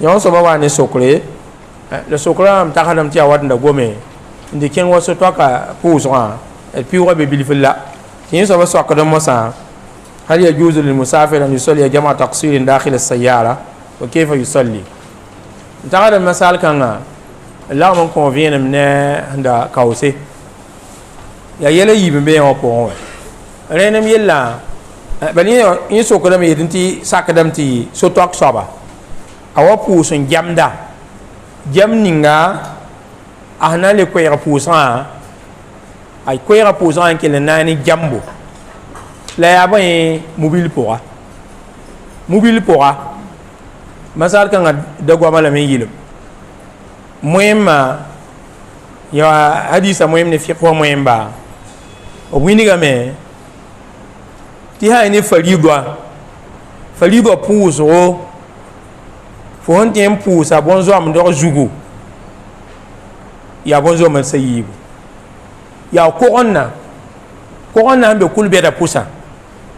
yon so ba wa ne sokre le sokra am takadam ti awad nda gome ndi ken wo so to ka pousra et puis wa be bilfilla yin so ba so ka mo sa hal yajuzu lil musafir an yusalli jama'a taqsir dakhil as-sayyara wa kayfa yusalli takadam masal kanga la mon convient ne nda kawse ya yele yibe be on po renem yella bani yin sokra me yidinti sakadam ti so to soba awa puusun jamda jam ninga ahna le kwera puusan ay kwera puusan ke le nani jambo la ya bay mobile pora masal kan da gwa mala me yilum moyema ya hadisa moyem ne fi ko moyemba o winiga me ti ha ni falido puuso fo hon tem puusa bonzo am do jugu ya bonzo man sayibu ya koronna be kulbe da pusa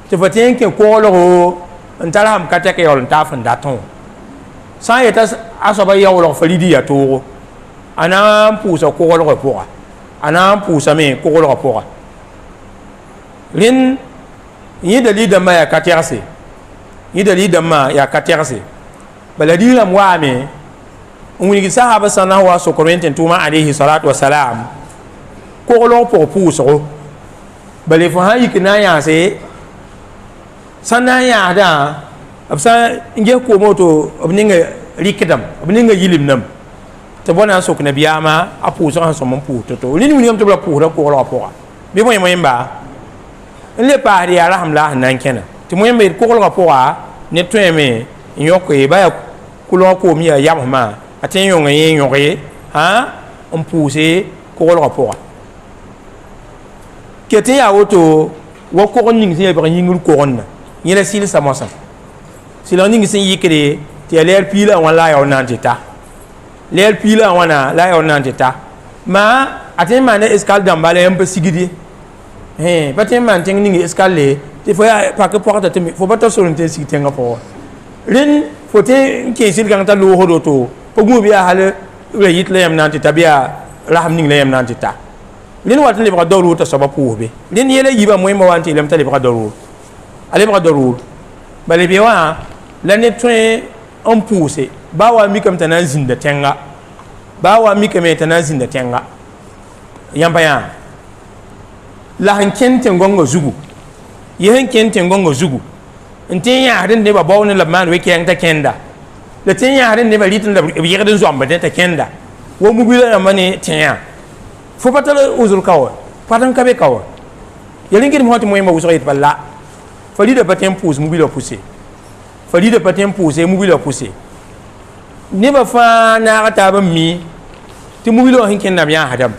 te faten ke kolo ntala am kata ke yol tafan daton sa yeta asaba yawlo falidi ya to ana puusa kolo ko pora ana puusa me kolo ko pora rin yi dalida ma ya katerse baladi lam waame woni sahaba sanahu wa sokorenten tuma alayhi salatu wassalam ko lo po puso bale fo hayi kina ya se sanaya da absa nge ko moto abninga rikidam abninga yilimnam te bona sok na biyama apu so han so mon pu to lini ni am to bla pu ra ko lo po bi mo yemba le pari ala hamla nan kena te mo yemba ko lo po ne tweme nyoko e ba kulo ko mi ya yamma aten yo ngaye nyore ha on pousser ko lo rapport kete ya auto wo ko ning se ba ngul ko onna yele sil samosa silo ning se yikre te ler pila wala ya onantita ler pila wana la ya onantita ma aten man escale dambale un peu sigidi paten man ting ning escale te faut pas que porte te faut pas te solonter si tenga po rin fote ke sil gang ta lo hodo to pogu biya hal reyit le yam nanti tabia raham ning le yam nanti ta rin wat le bra doru ta sababu be rin yele yiba moy mo wanti lem ta le bra doru ale bra doru bale biwa la ne tun on pousse ba wa mi kam tanazin da tenga ba wa mi kam tanazin da tenga yamba ya la hanken tengongo zugu yehen kenten gongo zugu ntin ya hadin ne ba bawne la man weke yang ta kenda le tin ya hadin ne ba litin da yigdin zo amba ta kenda wo mu bi la mane tin fo patala uzul kawo patan kabe kawo yelin gid mo hoti mo yamba usayit balla fali de patin pousse mu bi la pousser fali de patin pousser mu bi la pousser ne ba fa na ta ba mi ti mu bi lo hin kenda biya hadam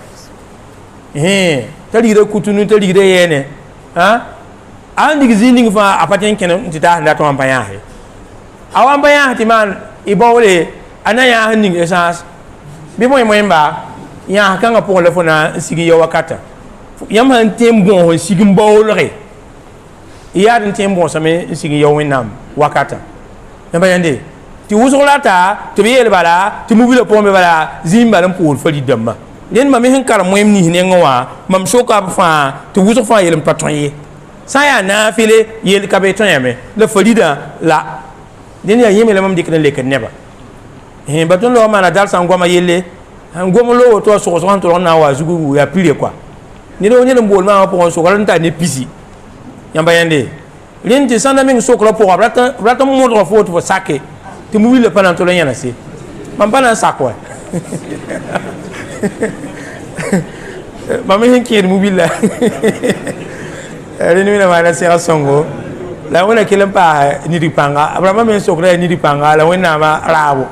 tali da kutunu tali da yene ha andi gizini fa apaten kenan tita da to ampaya he awan baya ti man ibole anaya hanin esas bi moy moyemba ya kanga pour le fona sigi yo wakata yam han tembo ho sigi mbawlre ya den tembo same sigi yo winam wakata yamba yande ti wusulata to biyel bala ti mubile pombe bala zimba dan pour fali damma den ma mi hin kar moyem ni ne ngawa mam soka fa ti wusul fa yelam patonye saya na file yel kabeton yame le folida la den ya yeme le mam dikna le kan neba baton lo mana dal san goma yelle ngom lo to so so to na wa zugu ya pile quoi ni do ni mbol ma po so kala nta ne pisi yamba yande lenti sanda min so kala po rata mo do fo to sake ti mu wile panan to yana se mam panan sakwa mami hin ki mu billa rini mina mana sera songo la wona kelempa ni dipanga abrama men sokra ni dipanga la wona ma rabo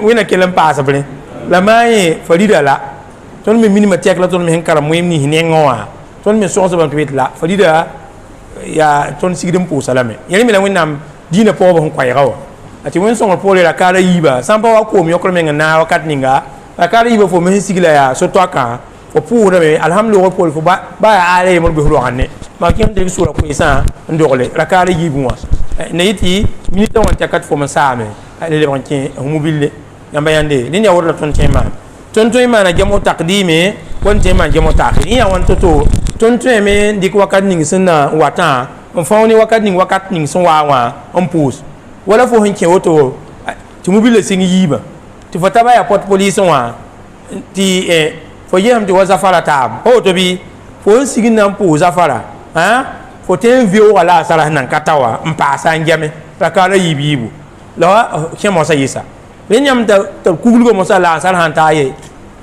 wona kelempa sabre la mai farida la ton me minima tek la ton me hen kara moyem ni hinengoa ton me so so ban twit la farida ya ton sigidum pou salame yeli mi la wona dina po bo ko yawo ati won songo po le la kara yiba sampa wa ko mi yokro men na wakat ninga la kara yiba fo me sigila ya so to aka fo pour me alhamdulillah ko fo ba ale mo be hulu hanne ma kin de sura ko isa ndole rakare yibwa ne yiti minita won takat fo masame le banque mobile yamba yande ni ya wala ton tema na jamo taqdime won tema jamo ta'khir ya wan to ton me dik wakat ning sunna wata on fawni wakat ning sun wa on pous wala fo hin ke woto ti mobile singi yiba ti fota ba ya porte police wa ti fo yam ti wazafara tab o to bi fo sigin nan po zafara ha fo ten vieux wala sala nan katawa mpasa njame takala yibibu la kemo sa yisa benyam ta kugulgo mo sala sala han taye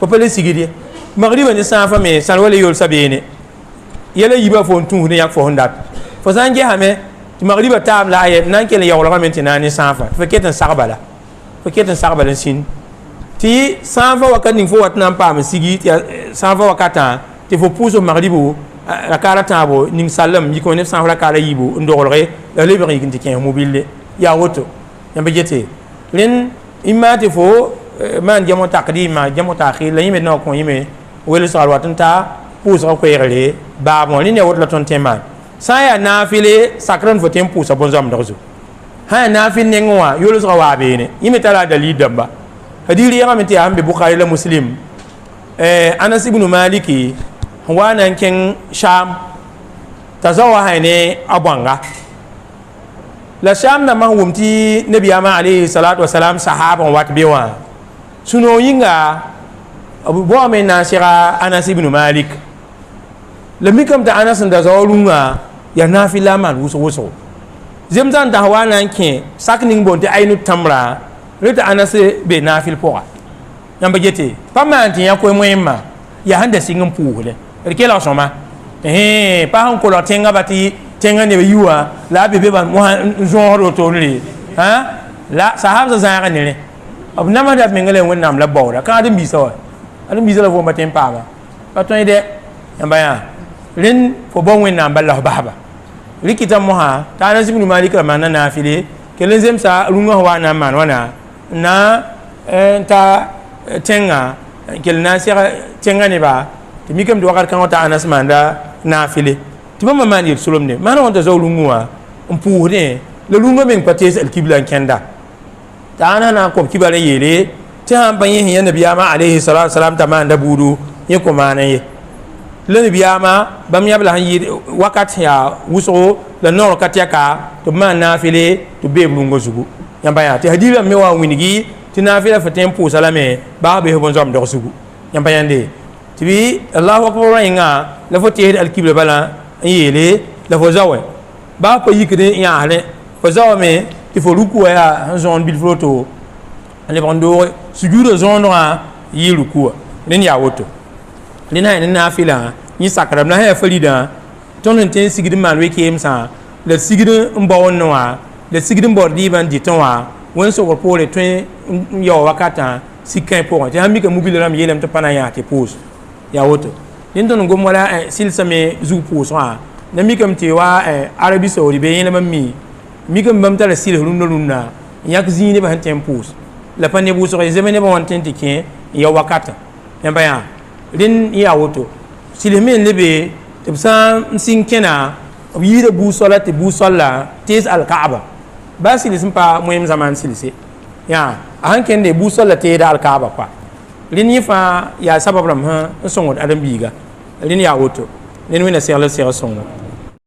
fo pele sigidi magriba ni safa me sal wala yol sabene yela yiba fo tun ne yak fo hondat fo sanje hame ti magriba tam la aye nan kele yawla maintenant ni safa fo ketan sarbala sin ti safa wakat ning fo watnan pam sigi ti safa wakata ti fo puso magribu la kala tabo ning salam yiko ne safa la kala yibu ndogolre la lebri ginti ken mobile ya woto yamba jete len imati fo man jamo taqdima jamo ta'khir la yime no ko yime wel sal watanta puso ko yele ba mo ni ne wot la ton tema sa ya nafile sakran fo tem puso bon zam dozo ha nafil ne ngwa yolo so wa be ne yime tala dalil damba hadiri ya menti ambe bukhari la muslim anas ibn maliki wana ken sham tazawa hayne abanga la sham na mahumti nabiyama alayhi salatu wasalam sahaba wat bewa suno yinga abu bo men nasira anas ibn malik lamikam ta anas da zawlunga ya nafila man wuso zemzan da wana ken sakning bonte aynu tamra reta anas be nafil poa yamba jete pamanti ya ko moyemma ya handa singam puule rikela soma pa han ko la tenga bati tenga ne yuwa la be ban mo genre to ni ha la sahaba za ne ab nama da mengale wonnam la bawda ka adam bisa la fo matem pa ba to ide yamba ya len fo bon wonnam balla baba rikita mo ha ta na sibnu malika manana nafile kelen zem sa runga wana man wana na ta tenga kelna sira tenga ne ba ti mikam do wakar kan ta anas manda nafile ti mama man yel solomne mana wonta zawlunguwa mpuure le lunga men pates al kibla kenda ta ana na ko kibale yele ti han banye ya nabiyama alayhi salatu wasalam ta manda budu ye ko manaye le nabiyama bam yabla han yi wakat ya wuso la nor katyaka to man nafile to be lunga zugu yamba ya ti hadira me wa winigi ti nafila fa tempo salame ba be bon zam do sugu yamba yande tibi Allahu akbar inga la fo tihid al kibla bala yele la fo zawe ba ko yikde ya ale fo zawe me ti fo ruku ya zone bil floto ale bando sujudo zone wa yi ruku nen ya woto nen ha nen nafila ni sakara na ha farida ton ten sigid man we kem sa le sigid mbawon no wa le sigid mbordi ban diton wa won so ko pole twen yo wakata sikai po ti hamika mobile ram yelem to pana ya te pose ya woto nin gom wala silsa me zu pose wa na mikam te wa arabi saudi be yelem mikam bam tala sil hunna yak zini ba hantem pose la pane bu so zemene ba wonten te ken ya wakata yamba ya rin ya woto silmen lebe te sa sin kena yida bu salati bu salla tes al kaaba ba silis pa moyem zaman silise ya han kende bu sallate da al kaaba kwa lin yifa ya sabab ram ha songo adam biga lin ya woto lin wina sel songo